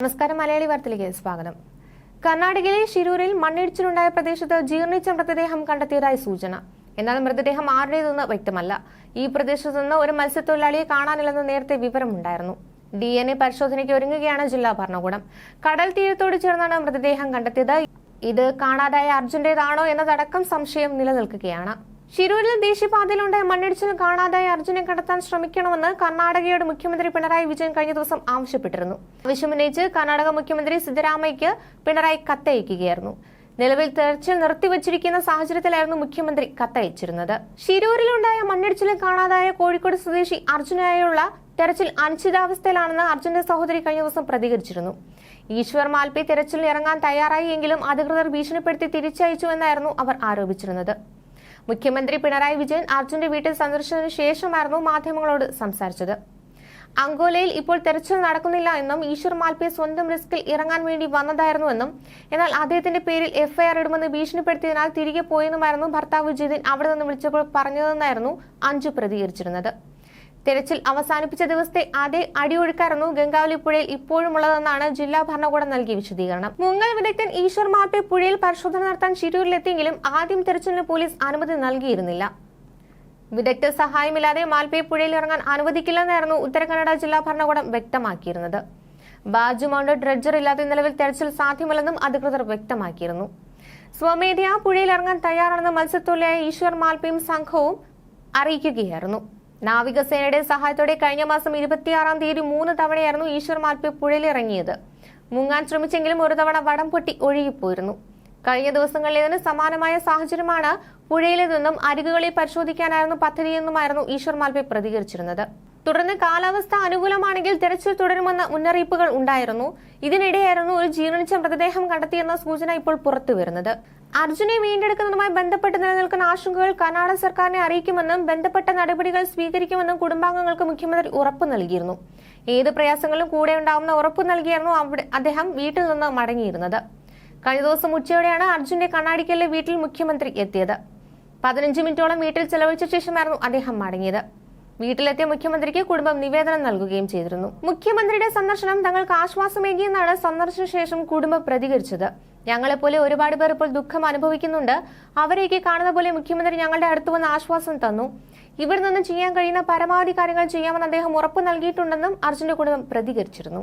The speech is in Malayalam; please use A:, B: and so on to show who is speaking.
A: നമസ്കാരം. മലയാളി വാർത്തയിലേക്ക് സ്വാഗതം. കർണാടകയിലെ ഷിരൂരിൽ മണ്ണിടിച്ചിലുണ്ടായ പ്രദേശത്ത് ജീർണിച്ച മൃതദേഹം കണ്ടെത്തിയതായി സൂചന. എന്നാൽ മൃതദേഹം ആരുടേതെന്ന് വ്യക്തമല്ല. ഈ പ്രദേശത്ത് നിന്ന് ഒരു മത്സ്യത്തൊഴിലാളിയെ കാണാനില്ലെന്ന് നേരത്തെ വിവരമുണ്ടായിരുന്നു. DNA പരിശോധനയ്ക്ക് ഒരുങ്ങുകയാണ് ജില്ലാ ഭരണകൂടം. കടൽ തീരത്തോട് ചേർന്നാണ് മൃതദേഹം കണ്ടെത്തിയത്. ഇത് കാണാതായ അർജുന്റേതാണോ എന്നതടക്കം സംശയം നിലനിൽക്കുകയാണ്. ഷിരൂരിൽ ദേശീയപാതയിലുണ്ടായ മണ്ണിടിച്ചിൽ കാണാതായ അർജുനെ കണ്ടെത്താൻ ശ്രമിക്കണമെന്ന് കർണാടകയുടെ മുഖ്യമന്ത്രി പിണറായി വിജയൻ കഴിഞ്ഞ ദിവസം ആവശ്യപ്പെട്ടിരുന്നു. ആവശ്യമുന്നയിച്ച് കർണാടക മുഖ്യമന്ത്രി സിദ്ധരാമയ്യക്ക് പിണറായി കത്തയക്കുകയായിരുന്നു. നിലവിൽ തെരച്ചിൽ നിർത്തിവച്ചിരിക്കുന്ന സാഹചര്യത്തിലായിരുന്നു മുഖ്യമന്ത്രി കത്തയച്ചിരുന്നത്. ഷിരൂരിലുണ്ടായ മണ്ണിടിച്ചിൽ കാണാതായ കോഴിക്കോട് സ്വദേശി അർജുനായുള്ള തെരച്ചിൽ അനിശ്ചിതാവസ്ഥയിലാണെന്ന് അർജുന്റെ സഹോദരി കഴിഞ്ഞ ദിവസം പ്രതികരിച്ചിരുന്നു. ഈശ്വർ മാൽപേ തെരച്ചിലിന് ഇറങ്ങാൻ തയ്യാറായി എങ്കിലും അധികൃതർ ഭീഷണിപ്പെടുത്തി തിരിച്ചയച്ചുവെന്നായിരുന്നു അവർ ആരോപിച്ചിരുന്നത്. മുഖ്യമന്ത്രി പിണറായി വിജയൻ അർജുന്റെ വീട്ടിൽ സന്ദർശിച്ചതിനു ശേഷമായിരുന്നു മാധ്യമങ്ങളോട് സംസാരിച്ചത്. അങ്കോലയിൽ ഇപ്പോൾ തെരച്ചിൽ നടക്കുന്നില്ല എന്നും ഈശ്വർ മാൽപേ സ്വന്തം റിസ്കിൽ ഇറങ്ങാൻ വേണ്ടി വന്നതായിരുന്നുവെന്നും എന്നാൽ അദ്ദേഹത്തിന്റെ പേരിൽ FIR ഇടുമെന്ന് ഭീഷണിപ്പെടുത്തിയതിനാൽ തിരികെ പോയെന്നുമായിരുന്നു ഭർത്താവ് ജിതിൻ അവിടെ നിന്ന് വിളിച്ചപ്പോൾ പറഞ്ഞതെന്നായിരുന്നു അഞ്ജു പ്രതികരിച്ചിരുന്നത്. തെരച്ചിൽ അവസാനിപ്പിച്ച ദിവസത്തെ അതേ അടിയൊഴുക്കായിരുന്നു ഗംഗാവലി പുഴയിൽ ഇപ്പോഴും ഉള്ളതെന്നാണ് ജില്ലാ ഭരണകൂടം നൽകിയ വിശദീകരണം. മുങ്ങൽ വിദഗ്ധൻ ഈശ്വർ മാൽപേ പുഴയിൽ പരിശോധന നടത്താൻ ഷിരൂരിലെത്തിയെങ്കിലും ആദ്യം തെരച്ചിലിന് പോലീസ് അനുമതി നൽകിയിരുന്നില്ല. വിദഗ്ധ സഹായമില്ലാതെ മാൽപേ പുഴയിൽ ഇറങ്ങാൻ അനുവദിക്കില്ലെന്നായിരുന്നു ഉത്തര കന്നഡ ജില്ലാ ഭരണകൂടം വ്യക്തമാക്കിയിരുന്നത്. ബാജു മൗണ്ടഡ് ഡ്രഡ്ജർ ഇല്ലാതെ നിലവിൽ തെരച്ചിൽ സാധ്യമല്ലെന്നും അധികൃതർ വ്യക്തമാക്കിയിരുന്നു. സ്വമേധയാ പുഴയിൽ ഇറങ്ങാൻ തയ്യാറാണെന്ന് മത്സ്യത്തൊഴിലായ ഈശ്വർ മാൽപേയും സംഘവും അറിയിക്കുകയായിരുന്നു. നാവികസേനയുടെ സഹായത്തോടെ കഴിഞ്ഞ മാസം 26-ാം തീയതി 3 തവണയായിരുന്നു ഈശ്വർ മാൽപേ പുഴയിലിറങ്ങിയത്. മുങ്ങാൻ ശ്രമിച്ചെങ്കിലും ഒരു തവണ വടം പൊട്ടി ഒഴുകിപ്പോയിരുന്നു. കഴിഞ്ഞ ദിവസങ്ങളിൽ ഇതിന് സമാനമായ സാഹചര്യമാണ് പുഴയിലെന്നും അരികുകളിൽ പരിശോധിക്കാനായിരുന്നു പദ്ധതിയെന്നുമായിരുന്നു ഈശ്വർ മാൽപേ പ്രതികരിച്ചിരുന്നത്. തുടർന്ന് കാലാവസ്ഥ അനുകൂലമാണെങ്കിൽ തെരച്ചിൽ തുടരുമെന്ന മുന്നറിയിപ്പുകൾ ഉണ്ടായിരുന്നു. ഇതിനിടെയായിരുന്നു ഒരു ജീർണിച്ച മൃതദേഹം കണ്ടെത്തിയെന്ന സൂചന ഇപ്പോൾ പുറത്തുവരുന്നത്. അർജുനെ വീണ്ടെടുക്കുന്നതുമായി ബന്ധപ്പെട്ട് നിലനിൽക്കുന്ന ആശങ്കകൾ കർണാടക സർക്കാരിനെ അറിയിക്കുമെന്നും ബന്ധപ്പെട്ട നടപടികൾ സ്വീകരിക്കുമെന്നും കുടുംബാംഗങ്ങൾക്ക് മുഖ്യമന്ത്രി ഉറപ്പ് നൽകിയിരുന്നു. ഏത് പ്രയാസങ്ങളും കൂടെ ഉണ്ടാവുന്ന ഉറപ്പ് നൽകിയായിരുന്നു അദ്ദേഹം വീട്ടിൽ നിന്ന് മടങ്ങിയിരുന്നത്. കഴിഞ്ഞ ദിവസം ഉച്ചയോടെയാണ് അർജുന്റെ കണ്ണാടിക്കലിലെ വീട്ടിൽ മുഖ്യമന്ത്രി എത്തിയത്. 15 മിനിറ്റോളം വീട്ടിൽ ചെലവഴിച്ച ശേഷമായിരുന്നു അദ്ദേഹം മടങ്ങിയത്. വീട്ടിലെത്തിയ മുഖ്യമന്ത്രിക്ക് കുടുംബം നിവേദനം നൽകുകയും ചെയ്തിരുന്നു. മുഖ്യമന്ത്രിയുടെ സന്ദർശനം തങ്ങൾക്ക് ആശ്വാസമേകിയെന്നാണ് സന്ദർശന ശേഷം കുടുംബം പ്രതികരിച്ചത്. ഞങ്ങളെപ്പോലെ ഒരുപാട് പേർ ഇപ്പോൾ ദുഃഖം അനുഭവിക്കുന്നുണ്ട്. അവരെയൊക്കെ കാണുന്ന പോലെ മുഖ്യമന്ത്രി ഞങ്ങളുടെ അടുത്ത് വന്ന് ആശ്വാസം തന്നു. ഇവിടെ നിന്ന് ചെയ്യാൻ കഴിയുന്ന പരമാവധി കാര്യങ്ങൾ ചെയ്യാമെന്ന് അദ്ദേഹം ഉറപ്പ് നൽകിയിട്ടുണ്ടെന്നും അർജുന്റെ കുടുംബം പ്രതികരിച്ചിരുന്നു.